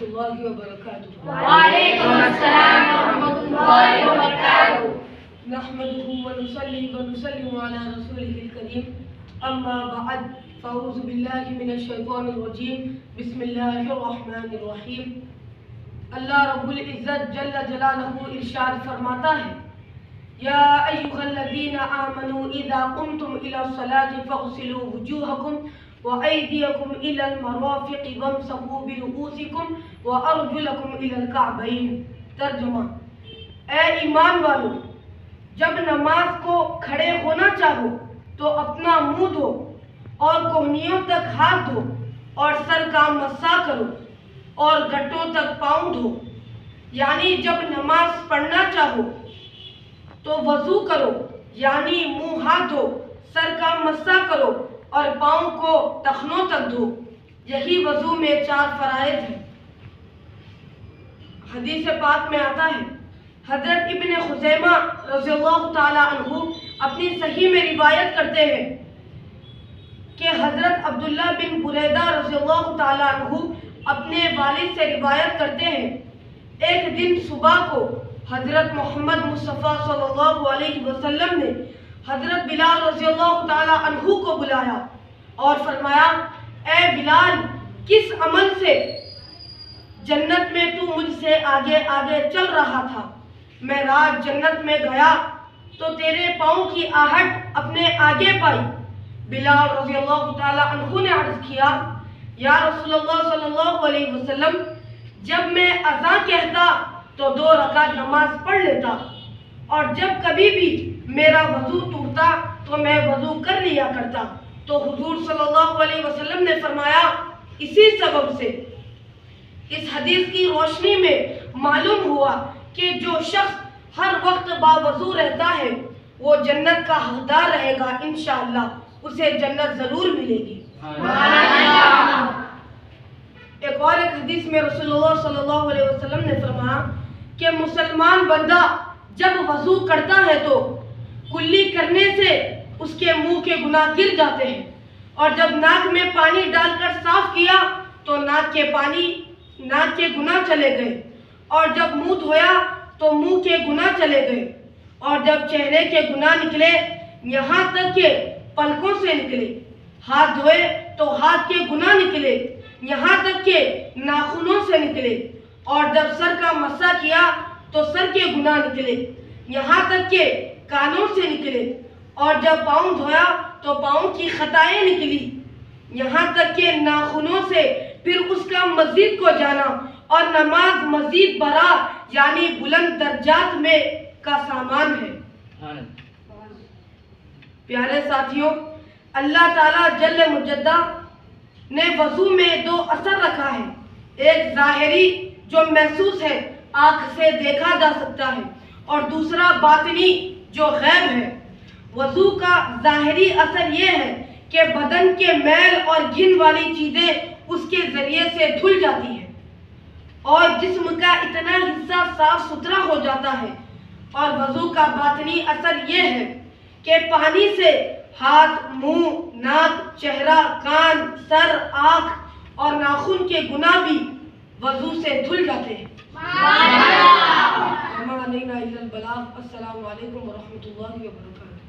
ورحمۃ اللہ وبرکاتہ۔ وعلیکم السلام ورحمۃ اللہ وبرکاتہ۔ نحمده ونصلي ونسلم على رسوله الكريم اما بعد فاعوذ باللہ من الشیطان الرجیم بسم اللہ الرحمن الرحیم۔ اللہ رب العزت جل جلالہ ارشاد فرماتا ہے، یا ایھا الذین آمنوا اذا قمتم الی الصلاۃ فاغسلوا وجوہکم وأيديكم إلى المرافق وامسحوا برؤوسكم وأرجلكم إلى الكعبين۔ ترجمہ: اے ایمان والو، جب نماز کو کھڑے ہونا چاہو تو اپنا منہ دھو اور کوہنیوں تک ہاتھ دھو اور سر کا مسح کرو اور گھٹوں تک پاؤں دھو۔ یعنی جب نماز پڑھنا چاہو تو وضو کرو، یعنی منہ ہاتھ دھو، سر کا مسح کرو اور پاؤں کو ٹخنوں تک دھو۔ یہی وضو میں 4 فرائض ہیں۔ حدیث پاک میں آتا ہے، حضرت ابن خزیمہ رضی اللہ تعالی عنہ اپنی صحیح میں روایت کرتے ہیں کہ حضرت عبداللہ بن بریدہ رضی اللہ تعالی عنہ اپنے والد سے روایت کرتے ہیں، ایک دن صبح کو حضرت محمد مصطفیٰ صلی اللہ علیہ وسلم نے حضرت بلال رضی اللہ تعالی عنہ کو بلایا اور فرمایا، اے بلال، کس عمل سے جنت میں تو مجھ سے آگے آگے چل رہا تھا؟ میں رات جنت میں گیا تو تیرے پاؤں کی آہٹ اپنے آگے پائی۔ بلال رضی اللہ تعالی عنہ نے عرض کیا، یا رسول اللہ صلی اللہ علیہ وسلم، جب میں اذان کہتا تو 2 رکعت نماز پڑھ لیتا، اور جب کبھی بھی میرا وضو ٹوٹتا تو میں وضو کر لیا کرتا۔ تو حضور صلی اللہ علیہ وسلم نے فرمایا، اسی سبب سے اس حدیث کی روشنی میں معلوم ہوا کہ جو شخص ہر وقت باوضو رہتا ہے وہ جنت کا حقدار رہے گا، انشاءاللہ اسے جنت ضرور ملے گی۔ ایک حدیث میں رسول اللہ صلی اللہ علیہ وسلم نے فرمایا کہ مسلمان بندہ جب وضو کرتا ہے تو کلی کرنے سے اس کے منہ کے گناہ گر جاتے ہیں، اور جب ناک میں پانی ڈال کر صاف کیا تو ناک کے گناہ چلے گئے، اور جب منہ دھویا تو منہ کے گناہ چلے گئے، اور جب چہرے کے گناہ نکلے یہاں تک کہ پلکوں سے نکلے، ہاتھ دھوئے تو ہاتھ کے گناہ نکلے یہاں تک کہ ناخنوں سے نکلے، اور جب سر کا مسح کیا تو سر کے گناہ نکلے یہاں تک کہ کانوں سے نکلے، اور جب پاؤں دھویا تو پاؤں کی خطائیں نکلی یہاں تک کہ ناخنوں سے، پھر اس کا مزید کو جانا، اور نماز مزید برا یعنی بلند درجات میں کا سامان ہے۔ پیارے ساتھیوں، اللہ تعالیٰ جل مجدہ نے وضو میں 2 اثر رکھا ہے، ایک ظاہری جو محسوس ہے، آنکھ سے دیکھا جا سکتا ہے، اور دوسرا باطنی جو غیب ہے۔ وضو کا ظاہری اثر یہ ہے کہ بدن کے میل اور گھن والی چیزیں اس کے ذریعے سے دھل جاتی ہیں، اور جسم کا اتنا حصہ صاف ستھرا ہو جاتا ہے۔ اور وضو کا باطنی اثر یہ ہے کہ پانی سے ہاتھ، منہ، ناک، چہرہ، کان، سر، آنکھ اور ناخن کے گناہ بھی وضو سے دھل جاتے ہیں۔ السلام علیکم ورحمۃ اللہ وبرکاتہ۔